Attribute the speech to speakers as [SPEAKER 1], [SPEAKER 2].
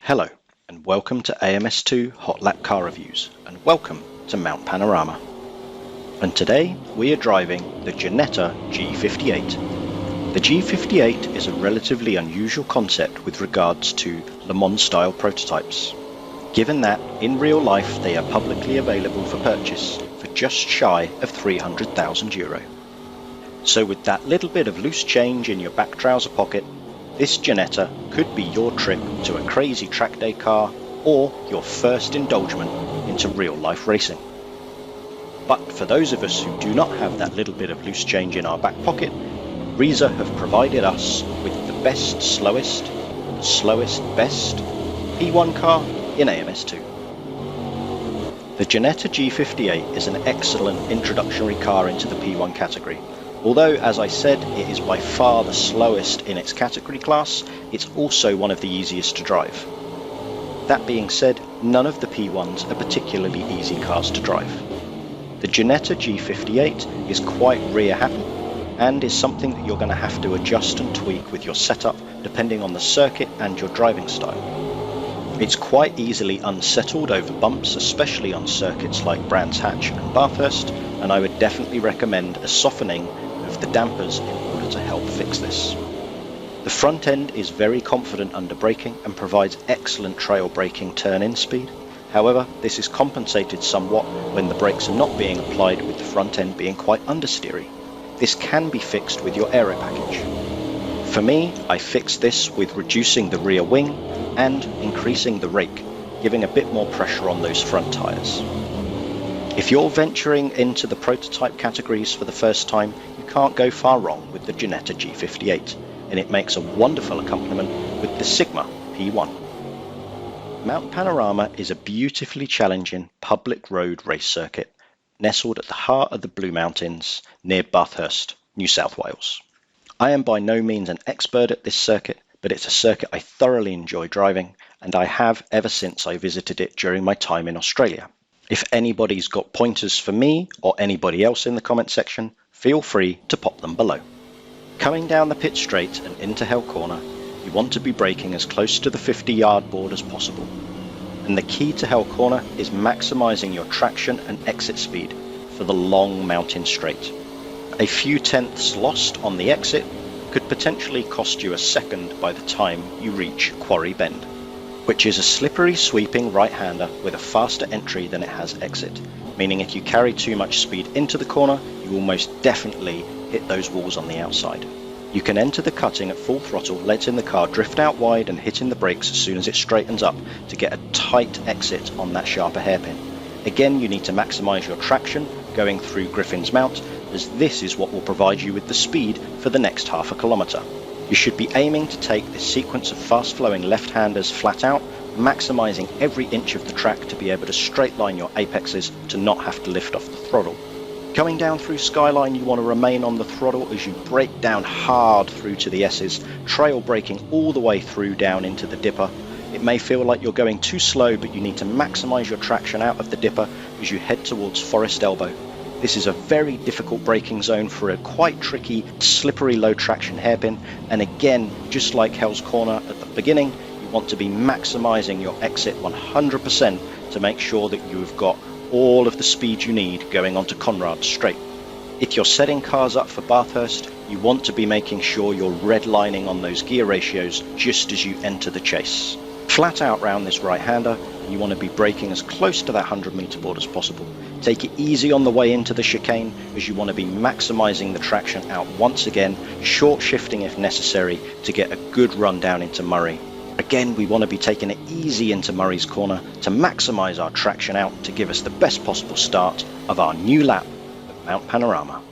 [SPEAKER 1] Hello and welcome to AMS2 Hot Lap Car Reviews, and welcome to Mount Panorama. And today we are driving the Ginetta G58. The G58 is a relatively unusual concept with regards to Le Mans style prototypes, given that in real life they are publicly available for purchase for just shy of €300,000. So with that little bit of loose change in your back trouser pocket, this Ginetta could be your trip to a crazy track day car or your first indulgence into real life racing. But for those of us who do not have that little bit of loose change in our back pocket, Reza have provided us with the best slowest best P1 car in AMS2. The Ginetta G58 is an excellent introductory car into the P1 category. Although, as I said, it is by far the slowest in its category class, it's also one of the easiest to drive. That being said, none of the P1s are particularly easy cars to drive. The Ginetta G58 is quite rear happy and is something that you're going to have to adjust and tweak with your setup depending on the circuit and your driving style. It's quite easily unsettled over bumps, especially on circuits like Brands Hatch and Bathurst, and I would definitely recommend a softening of the dampers in order to help fix this. The front end is very confident under braking and provides excellent trail braking turn-in speed. However, this is compensated somewhat when the brakes are not being applied with the front end being quite understeery. This can be fixed with your aero package. For me, I fixed this with reducing the rear wing and increasing the rake, giving a bit more pressure on those front tyres. If you're venturing into the prototype categories for the first time, you can't go far wrong with the Ginetta G58, and it makes a wonderful accompaniment with the Sigma P1. Mount Panorama is a beautifully challenging public road race circuit nestled at the heart of the Blue Mountains near Bathurst, New South Wales. I am by no means an expert at this circuit, but it's a circuit I thoroughly enjoy driving, and I have ever since I visited it during my time in Australia. If anybody's got pointers for me or anybody else in the comment section, feel free to pop them below. Coming down the pit straight and into Hell Corner, you want to be braking as close to the 50-yard board as possible. And the key to Hell Corner is maximising your traction and exit speed for the long mountain straight. A few tenths lost on the exit could potentially cost you a second by the time you reach Quarry Bend, which is a slippery sweeping right-hander with a faster entry than it has exit, meaning if you carry too much speed into the corner, you will most definitely hit those walls on the outside. You can enter the cutting at full throttle, letting the car drift out wide and hitting the brakes as soon as it straightens up to get a tight exit on that sharper hairpin. Again, you need to maximise your traction going through Griffin's Mount, as this is what will provide you with the speed for the next half a kilometre. You should be aiming to take this sequence of fast-flowing left-handers flat out, maximising every inch of the track to be able to straight line your apexes to not have to lift off the throttle. Coming down through Skyline, you want to remain on the throttle as you brake down hard through to the S's, trail braking all the way through down into the dipper. It may feel like you're going too slow, but you need to maximise your traction out of the dipper as you head towards Forest Elbow. This is a very difficult braking zone for a quite tricky, slippery low traction hairpin, and again, just like Hell's Corner at the beginning, you want to be maximising your exit 100% to make sure that you've got all of the speed you need going onto Conrad Straight. If you're setting cars up for Bathurst, you want to be making sure you're redlining on those gear ratios just as you enter the chase. Flat out round this right-hander, you want to be braking as close to that 100-metre board as possible. Take it easy on the way into the chicane as you want to be maximising the traction out once again, short shifting if necessary to get a good run down into Murray. Again, we want to be taking it easy into Murray's Corner to maximise our traction out to give us the best possible start of our new lap of Mount Panorama.